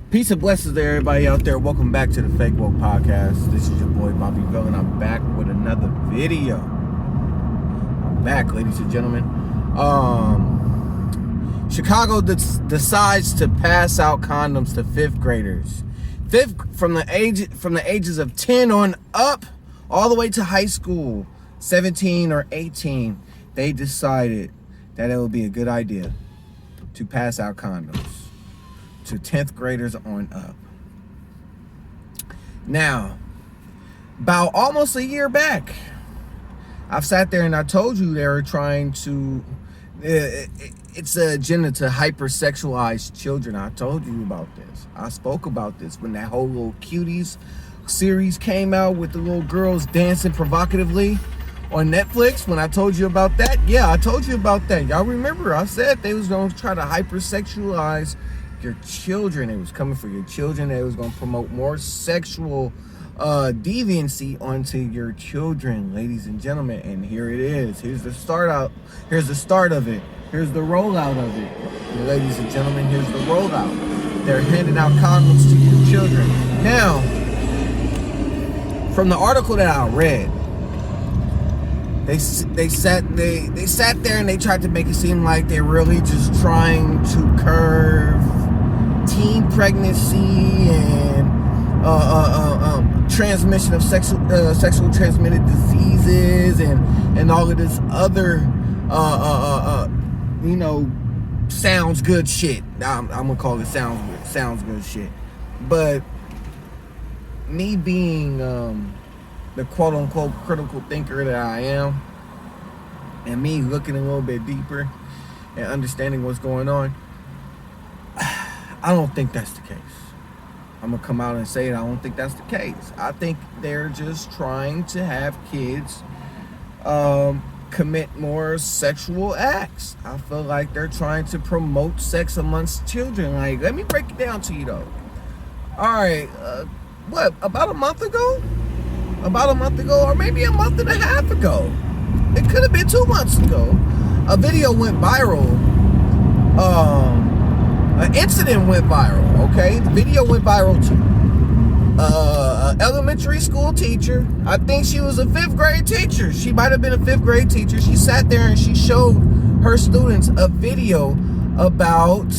Peace and blessings to everybody out there. Welcome back to the Fake Woke Podcast. This is your boy Bobby VILN. I'm back with another video. I'm back, ladies and gentlemen. Chicago decides to pass out condoms to fifth graders. From the ages of 10 on up, all the way to high school, 17 or 18. They decided that it would be a good idea to pass out condoms to 10th graders on up. Now, about almost a year back, I've sat there and I told you they were trying to, it's an agenda to hypersexualize children. I told you about this. I spoke about this when that whole little cuties series came out with the little girls dancing provocatively on Netflix. When I told you about that, yeah, I told you about that. Y'all remember I said they was going to try to hypersexualize your children. It was coming for your children. It was going to promote more sexual deviancy onto your children, ladies and gentlemen. And here it is. Here's the start of it. Here's the rollout of it, ladies and gentlemen. Here's the rollout. They're handing out condoms to your children. Now, from the article that I read, they sat there and they tried to make it seem like they're really just trying to curb teen pregnancy and transmission of sexual transmitted diseases and all of this other sounds good shit. I'm gonna call it sounds good shit. But me being the quote unquote critical thinker that I am, and me looking a little bit deeper and understanding what's going on, I don't think that's the case. I'm gonna come out and say it. I don't think that's the case. I think they're just trying to have kids commit more sexual acts. I feel like they're trying to promote sex amongst children. Like, let me break it down to you though. All right, about a month ago, or maybe a month and a half ago, it could have been 2 months ago, a video went viral. An incident went viral, okay? The video went viral too. An elementary school teacher, I think she was a 5th grade teacher. She might have been a 5th grade teacher. She sat there and she showed her students a video about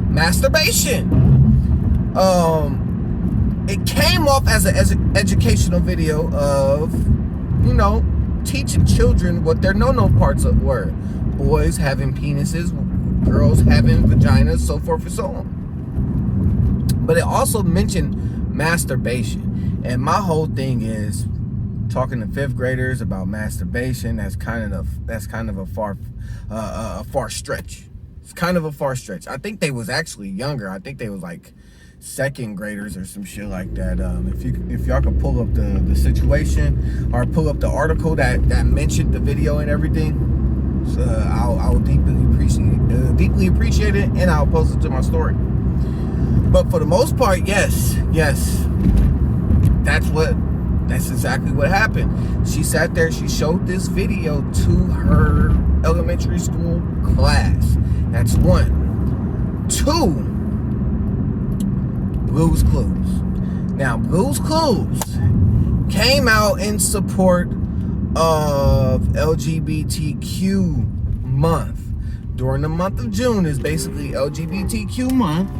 masturbation. It came off as an educational video of, teaching children what their no-no parts were. Boys having penises, girls having vaginas, so forth and so on. But it also mentioned masturbation. And my whole thing is talking to 5th graders about masturbation. That's kind of a far stretch. It's kind of a far stretch. I think they was actually younger. I think they was like 2nd graders or some shit like that. If y'all could pull up the situation or pull up the article that mentioned the video and everything, I'll deeply appreciate it, and I'll post it to my story. But for the most part, yes, that's exactly what happened. She sat there, she showed this video to her elementary school class. That's 1. 2, Blue's Clues. Now, Blue's Clues came out in support of LGBTQ month. During the month of June is basically LGBTQ month.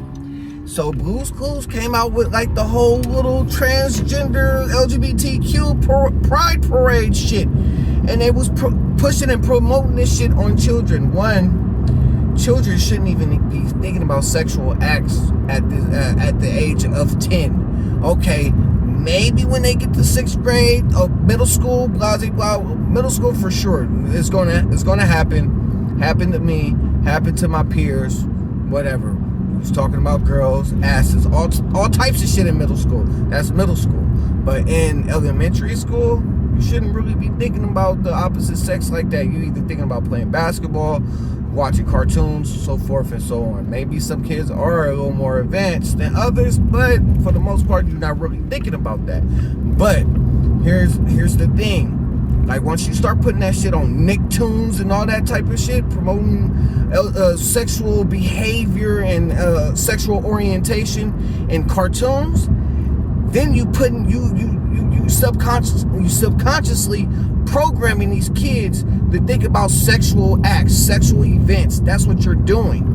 So Blue's Clues came out with like the whole little transgender LGBTQ pride parade shit. And they was pushing and promoting this shit on children. 1, children shouldn't even be thinking about sexual acts at the age of 10. Okay, maybe when they get to 6th grade or middle school, blah blah. Middle school for sure. It's gonna happen. Happened to me. Happened to my peers. Whatever. We was talking about girls, asses, all types of shit in middle school. That's middle school. But in elementary school, you shouldn't really be thinking about the opposite sex like that. You either thinking about playing basketball, watching cartoons, so forth and so on. Maybe some kids are a little more advanced than others, but for the most part, you're not really thinking about that. But here's the thing. Like, once you start putting that shit on Nicktoons and all that type of shit, promoting sexual behavior and sexual orientation in cartoons, then you subconsciously programming these kids to think about sexual acts, sexual events. That's what you're doing.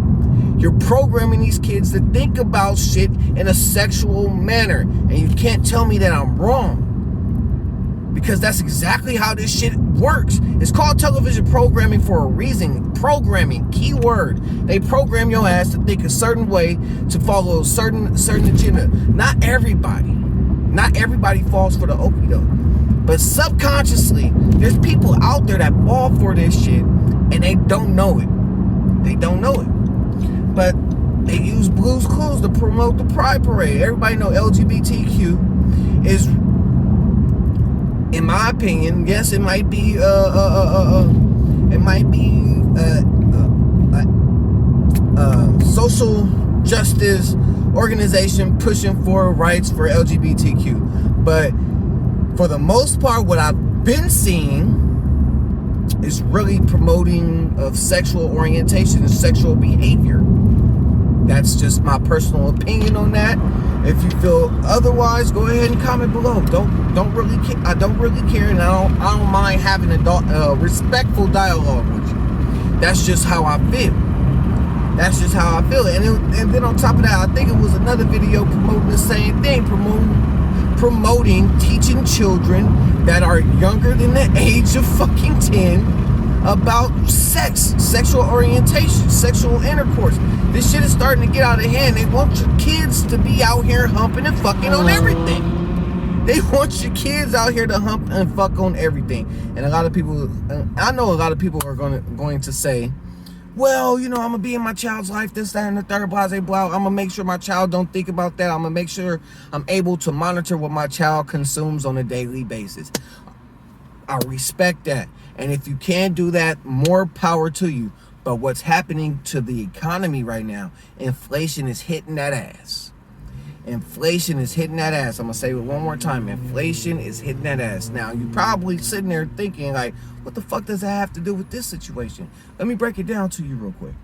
You're programming these kids to think about shit in a sexual manner. And you can't tell me that I'm wrong. Because that's exactly how this shit works. It's called television programming for a reason. Programming, keyword. They program your ass to think a certain way, to follow a certain agenda. Not everybody falls for the okie doke. But subconsciously, there's people out there that fall for this shit and they don't know it. They don't know it. But they use Blue's Clues to promote the Pride Parade. Everybody know LGBTQ is, in my opinion, yes, it might be social justice organization pushing for rights for LGBTQ. But for the most part, what I've been seeing is really promoting of sexual orientation and sexual behavior. That's just my personal opinion on that. If you feel otherwise, go ahead and comment below. Don't really care. I don't really care, and I don't mind having a respectful dialogue with you. That's just how I feel. That's just how I feel. And then on top of that, I think it was another video promoting the same thing, promoting teaching children that are younger than the age of fucking 10 about sex, sexual orientation, sexual intercourse. This shit is starting to get out of hand. They want your kids to be out here humping and fucking on everything. They want your kids out here to hump and fuck on everything. And a lot of people, I know a lot of people are going to say, well, you know, I'm going to be in my child's life, this, that, and the third, blah, blah, blah. I'm going to make sure my child don't think about that. I'm going to make sure I'm able to monitor what my child consumes on a daily basis. I respect that. And if you can do that, more power to you. But what's happening to the economy right now, inflation is hitting that ass. Inflation is hitting that ass. I'm going to say it one more time. Inflation is hitting that ass. Now, you're probably sitting there thinking, like, what the fuck does that have to do with this situation? Let me break it down to you real quick.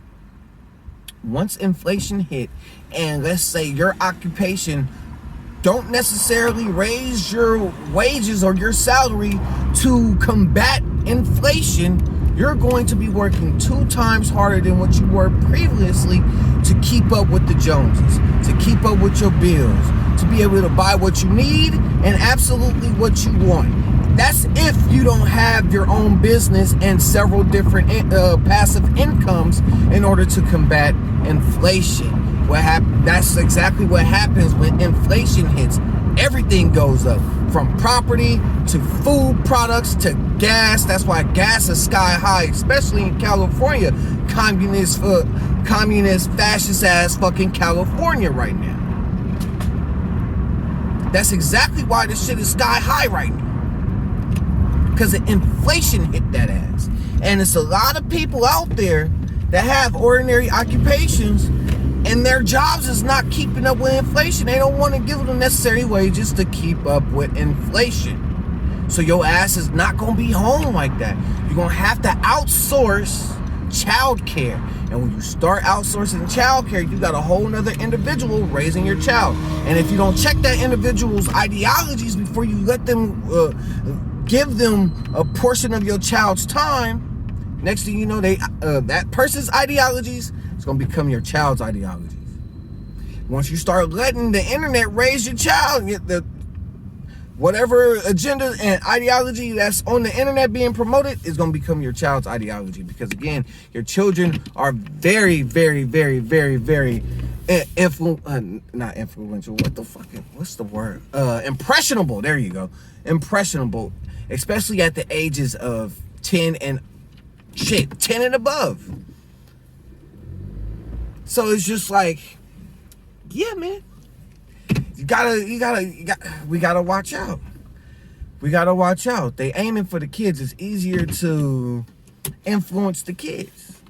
Once inflation hit, and let's say your occupation don't necessarily raise your wages or your salary to combat inflation, you're going to be working 2 times harder than what you were previously to keep up with the Joneses, to keep up with your bills, to be able to buy what you need and absolutely what you want. That's if you don't have your own business and several different passive incomes in order to combat inflation. That's exactly what happens when inflation hits. Everything goes up, from property to food products to gas. That's why gas is sky high, especially in California. Communist, fascist ass fucking California right now. That's exactly why this shit is sky high right now. Because the inflation hit that ass. And it's a lot of people out there that have ordinary occupations and their jobs is not keeping up with inflation. They don't want to give them the necessary wages to keep up with inflation. So your ass is not going to be home like that. You're going to have to outsource childcare. And when you start outsourcing childcare, you got a whole nother individual raising your child. And if you don't check that individual's ideologies before you let them give them a portion of your child's time, next thing you know, that person's ideologies is going to become your child's ideologies. Once you start letting the internet raise your child, whatever agenda and ideology that's on the internet being promoted is going to become your child's ideology. Because again, your children are very, very, very, very, very not influential. What's the word? Impressionable. There you go. Impressionable. Especially at the ages of 10 and above. So it's just like, yeah, man. We gotta watch out. We gotta watch out. They aiming for the kids. It's easier to influence the kids.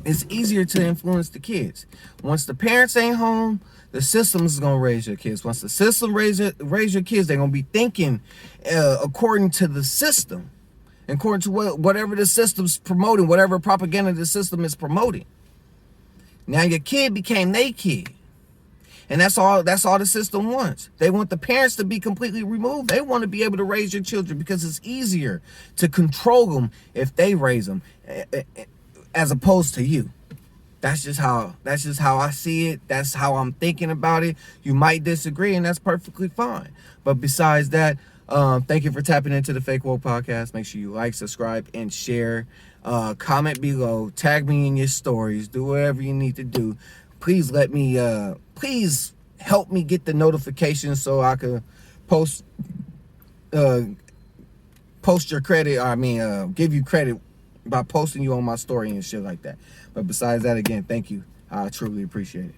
It's easier to influence the kids. Once the parents ain't home, The system is gonna raise your kids. Once the system raise your kids, they're gonna be thinking according to the system, according to whatever the system's promoting, whatever propaganda the system is promoting. Now your kid became their kid, and that's all the system wants. They want the parents to be completely removed. They want to be able to raise your children because it's easier to control them if they raise them, as opposed to you. That's just how I see it. That's how I'm thinking about it. You might disagree, and that's perfectly fine. But besides that, thank you for tapping into the Fake Woke Podcast. Make sure you like, subscribe, and share. Comment below. Tag me in your stories. Do whatever you need to do. Please let me. Please help me get the notifications so I can post your credit. Give you credit by posting you on my story and shit like that. But besides that, again, thank you. I truly appreciate it.